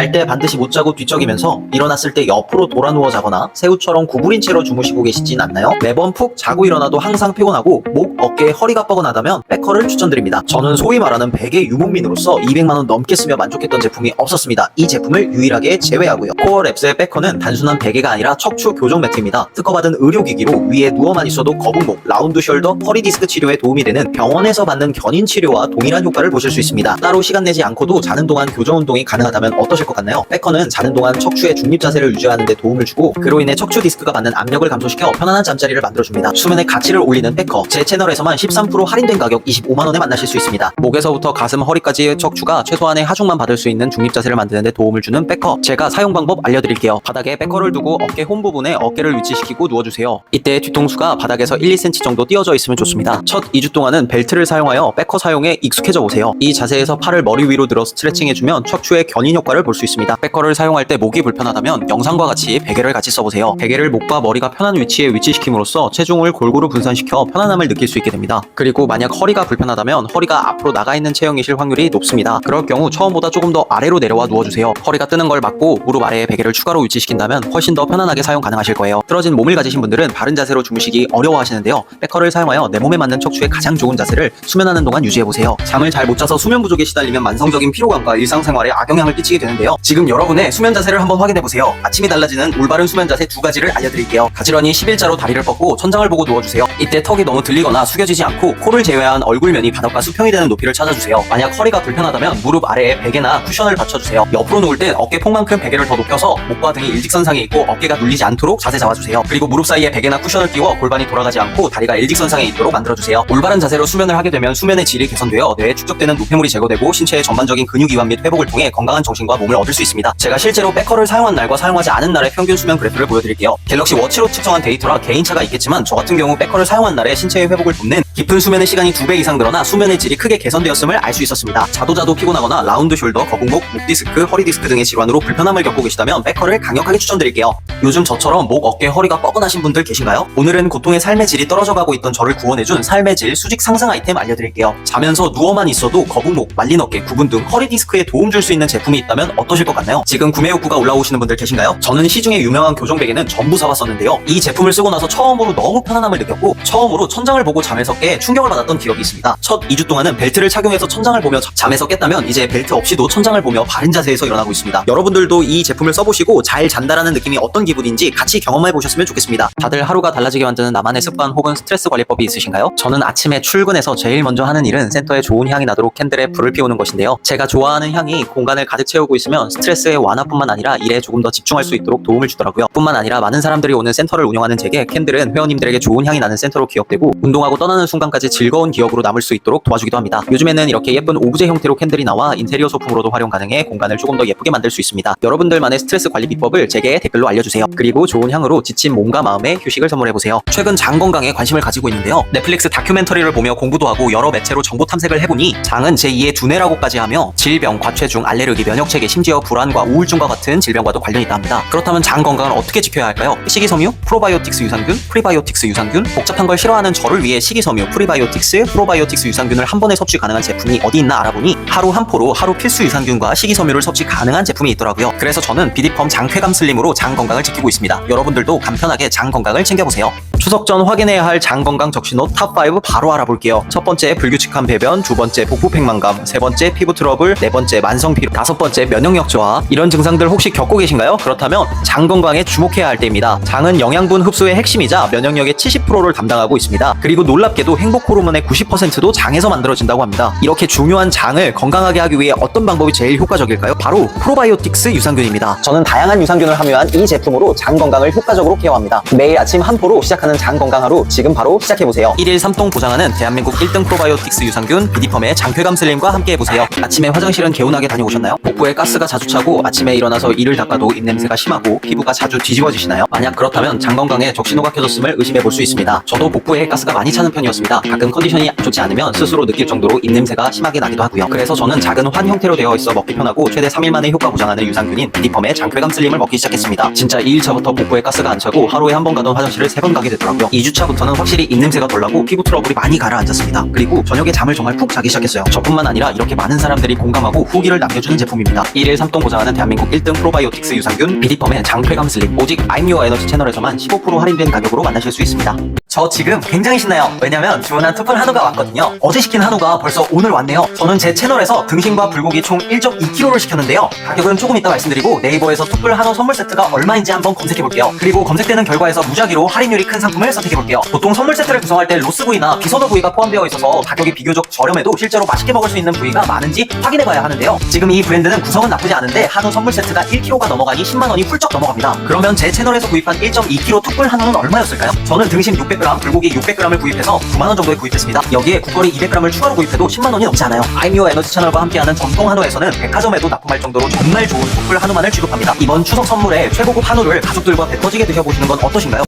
잘 때 반드시 못 자고 뒤척이면서 일어났을 때 옆으로 돌아 누워 자거나 새우처럼 구부린 채로 주무시고 계시진 않나요? 매번 푹 자고 일어나도 항상 피곤하고 목, 어깨, 허리가 뻐근하다면 백커를 추천드립니다. 저는 소위 말하는 베개 유목민으로서 200만원 넘게 쓰며 만족했던 제품이 없었습니다. 이 제품을 유일하게 제외하고요. 코어랩스의 백커는 단순한 베개가 아니라 척추 교정 매트입니다. 특허받은 의료기기로 위에 누워만 있어도 거북목, 라운드 숄더, 허리 디스크 치료에 도움이 되는 병원에서 받는 견인 치료와 동일한 효과를 보실 수 있습니다. 따로 시간 내지 않고도 자는 동안 교정 운동이 가능하다면 어떠실 것 같나요? 백커는 자는 동안 척추의 중립 자세를 유지하는 데 도움을 주고 그로 인해 척추 디스크가 받는 압력을 감소시켜 편안한 잠자리를 만들어줍니다. 수면의 가치를 올리는 백커, 제 채널에서만 13% 할인된 가격 25만원에 만나실 수 있습니다. 목에서부터 가슴, 허리까지의 척추가 최소한의 하중만 받을 수 있는 중립 자세를 만드는 데 도움을 주는 백커, 제가 사용 방법 알려드릴게요. 바닥에 백커를 두고 어깨 홈 부분에 어깨를 위치시키고 누워주세요. 이때 뒤통수가 바닥에서 1, 2cm 정도 띄어져 있으면 좋습니다. 첫 2주 동안은 벨트를 사용하여 백커 사용에 익숙해져 보세요. 이 자세에서 팔을 머리 위로 들어 스트레칭해주면 척추의 견인 효과를 볼 수 있습니다. 백커를 사용할 때 목이 불편하다면 영상과 같이 베개를 같이 써보세요. 베개를 목과 머리가 편한 위치에 위치시킴으로써 체중을 골고루 분산시켜 편안함을 느낄 수 있게 됩니다. 그리고 만약 허리가 불편하다면 허리가 앞으로 나가 있는 체형이실 확률이 높습니다. 그럴 경우 처음보다 조금 더 아래로 내려와 누워주세요. 허리가 뜨는 걸 막고 무릎 아래에 베개를 추가로 위치시킨다면 훨씬 더 편안하게 사용 가능하실 거예요. 틀어진 몸을 가지신 분들은 바른 자세로 주무시기 어려워하시는데요. 백커를 사용하여 내 몸에 맞는 척추의 가장 좋은 자세를 수면하는 동안 유지해보세요. 잠을 잘 못 자서 수면 부족에 시달리면 만성적인 피로감과 일상생활에 악영향을 끼치게 되는데요. 지금 여러분의 수면 자세를 한번 확인해보세요. 아침이 달라지는 올바른 수면 자세 두 가지를 알려드릴게요. 가지런히 11자로 다리를 뻗고 천장을 보고 누워주세요. 이때 턱이 너무 들리거나 숙여지지 않고 코를 제외한 얼굴면이 바닥과 수평이 되는 높이를 찾아주세요. 만약 허리가 불편하다면 무릎 아래에 베개나 쿠션을 받쳐주세요. 옆으로 누울 땐 어깨 폭만큼 베개를 더 높여서 목과 등이 일직선상에 있고 어깨가 눌리지 않도록 자세 잡아주세요. 그리고 무릎 사이에 베개나 쿠션을 끼워 골반이 돌아가지 않고 다리가 일직선상에 있도록 만들어주세요. 올바른 자세로 수면을 하게 되면 수면의 질이 개선되어 뇌에 축적되는 노폐물이 제거되고 신체의 전반적인 근육 이완 및 회복을 통해 건강한 정신과 몸을 얻을 수 있습니다. 제가 실제로 백커를 사용한 날과 사용하지 않은 날의 평균 수면 그래프를 보여드릴게요. 갤럭시 워치로 측정한 데이터라 개인차가 있겠지만 저 같은 경우 백커를 사용한 날에 신체의 회복을 돕는 깊은 수면의 시간이 2배 이상 늘어나 수면의 질이 크게 개선되었음을 알 수 있었습니다. 자도 피곤하거나 라운드 숄더, 거북목, 목 디스크, 허리 디스크 등의 질환으로 불편함을 겪고 계시다면 백커를 강력하게 추천드릴게요. 요즘 저처럼 목, 어깨, 허리가 뻐근하신 분들 계신가요? 오늘은 고통의 삶의 질이 떨어져가고 있던 저를 구원해준 삶의 질 수직 상승 아이템 알려드릴게요. 자면서 누워만 있어도 거북목, 말린 어깨, 구분 등 허리 디스크에 도움 줄 수 있는 제품이 있다면 어떠실 것 같나요? 지금 구매 욕구가 올라오시는 분들 계신가요? 저는 시중에 유명한 교정 베개는 전부 사봤었는데요. 이 제품을 쓰고 나서 처음으로 너무 편안함을 느꼈고 처음으로 천장을 보고 잠에서 깨 충격을 받았던 기억이 있습니다. 첫 2주 동안은 벨트를 착용해서 천장을 보며 잠에서 깼다면 이제 벨트 없이도 천장을 보며 바른 자세에서 일어나고 있습니다. 여러분들도 이 제품을 써보시고 잘 잔다라는 느낌이 어떤 기분인지 같이 경험해 보셨으면 좋겠습니다. 다들 하루가 달라지게 만드는 나만의 습관 혹은 스트레스 관리법이 있으신가요? 저는 아침에 출근해서 제일 먼저 하는 일은 센터에 좋은 향이 나도록 캔들에 불을 피우는 것인데요. 제가 좋아하는 향이 공간을 가득 채우고 있으면 스트레스의 완화뿐만 아니라 일에 조금 더 집중할 수 있도록 도움을 주더라고요. 뿐만 아니라 많은 사람들이 오는 센터를 운영하는 제게 캔들은 회원님들에게 좋은 향이 나는 센터로 기억되고 운동하고 떠나는 순간까지 즐거운 기억으로 남을 수 있도록 도와주기도 합니다. 요즘에는 이렇게 예쁜 오브제 형태로 캔들이 나와 인테리어 소품으로도 활용 가능해 공간을 조금 더 예쁘게 만들 수 있습니다. 여러분들만의 스트레스 관리 비법을 제게 댓글로 알려주세요. 그리고 좋은 향으로 지친 몸과 마음에 휴식을 선물해보세요. 최근 장 건강에 관심을 가지고 있는데요. 넷플릭스 다큐멘터리를 보며 공부도 하고 여러 매체로 정보 탐색을 해보니 장은 제2의 두뇌라고까지 하며 질병, 과체중, 알레르기, 면역체계, 심지어 불안과 우울증과 같은 질병과도 관련이 있다 합니다. 그렇다면 장 건강을 어떻게 지켜야 할까요? 식이섬유, 프로바이오틱스 유산균, 프리바이오틱스 유산균. 복잡한 걸 싫어하는 저를 위해 식이섬유, 프리바이오틱스, 프로바이오틱스 유산균을 한 번에 섭취 가능한 제품이 어디 있나 알아보니 하루 한 포로 하루 필수 유산균과 식이섬유를 섭취 가능한 제품이 있더라고요. 그래서 저는 비디펌 장쾌감 슬림으로 장 건강을 지키고 있습니다. 여러분들도 간편하게 장 건강을 챙겨보세요. 추석 전 확인해야 할 장 건강 적신호 탑5 바로 알아볼게요. 첫 번째 불규칙한 배변, 두 번째 복부 팽만감, 세 번째 피부 트러블, 네 번째 만성 피로, 다섯 번째 면역력 저하. 이런 증상들 혹시 겪고 계신가요? 그렇다면 장 건강에 주목해야 할 때입니다. 장은 영양분 흡수의 핵심이자 면역력의 70%를 담당하고 있습니다. 그리고 놀랍게도 행복 호르몬의 90%도 장에서 만들어진다고 합니다. 이렇게 중요한 장을 건강하게 하기 위해 어떤 방법이 제일 효과적일까요? 바로 프로바이오틱스 유산균입니다. 저는 다양한 유산균을 함유한 이 제품으로 장 건강을 효과적으로 케어합니다. 매일 아침 한 포로 시작하는 장 건강 하루 지금 바로 시작해보세요. 1일 3통 보장하는 대한민국 1등 프로바이오틱스 유산균 비디펌의 장쾌감 슬림과 함께 해보세요. 아침에 화장실은 개운하게 다녀오셨나요? 복부에 가스가 자주 차고 아침에 일어나서 이를 닦아도 입냄새가 심하고 피부가 자주 뒤집어지시나요? 만약 그렇다면 장 건강에 적신호가 켜졌음을 의심해 볼 수 있습니다. 저도 복부에 가스가 많이 차는 편이었습니다. 좋습니다. 가끔 컨디션이 좋지 않으면 스스로 느낄 정도로 입냄새가 심하게 나기도 하고요. 그래서 저는 작은 환 형태로 되어 있어 먹기 편하고 최대 3일 만에 효과 보장하는 유산균인 비디펌의 장쾌감 슬림을 먹기 시작했습니다. 진짜 2일차부터 복부에 가스가 안 차고 하루에 한 번 가던 화장실을 3번 가게 되더라고요. 2주차부터는 확실히 입냄새가 덜 나고 피부 트러블이 많이 가라앉았습니다. 그리고 저녁에 잠을 정말 푹 자기 시작했어요. 저뿐만 아니라 이렇게 많은 사람들이 공감하고 후기를 남겨주는 제품입니다. 1일 3동 보장하는 대한민국 1등 프로바이오틱스 유산균 비디펌의 장쾌감 슬림, 오직 I'm Your Energy 채널에서만 15% 할인된 가격으로 만나실 수 있습니다. 저 지금 굉장히 신나요. 왜냐면 주문한 투뿔 한우가 왔거든요. 어제 시킨 한우가 벌써 오늘 왔네요. 저는 제 채널에서 등심과 불고기 총 1.2kg를 시켰는데요. 가격은 조금 이따 말씀드리고 네이버에서 투뿔 한우 선물 세트가 얼마인지 한번 검색해볼게요. 그리고 검색되는 결과에서 무작위로 할인율이 큰 상품을 선택해볼게요. 보통 선물 세트를 구성할 때 로스구이나 비선호 부위가 포함되어 있어서 가격이 비교적 저렴해도 실제로 맛있게 먹을 수 있는 부위가 많은지 확인해봐야 하는데요. 지금 이 브랜드는 구성은 나쁘지 않은데 한우 선물 세트가 1kg가 넘어가니 10만원이 훌쩍 넘어갑니다. 그러면 제 채널에서 구입한 1.2kg 투뿔 한우는 얼마였을까요? 저는 등심 600g, 불고기 600g을 구입해서 9만원 정도에 구입했습니다. 여기에 국거리 200g을 추가로 구입해도 10만원이 넘지 않아요. I'm Your Energy 채널과 함께하는 전통 한우에서는 백화점에도 납품할 정도로 정말 좋은 투뿔 한우만을 취급합니다. 이번 추석 선물에 최고급 한우를 가족들과 배 터지게 드셔보시는 건 어떠신가요?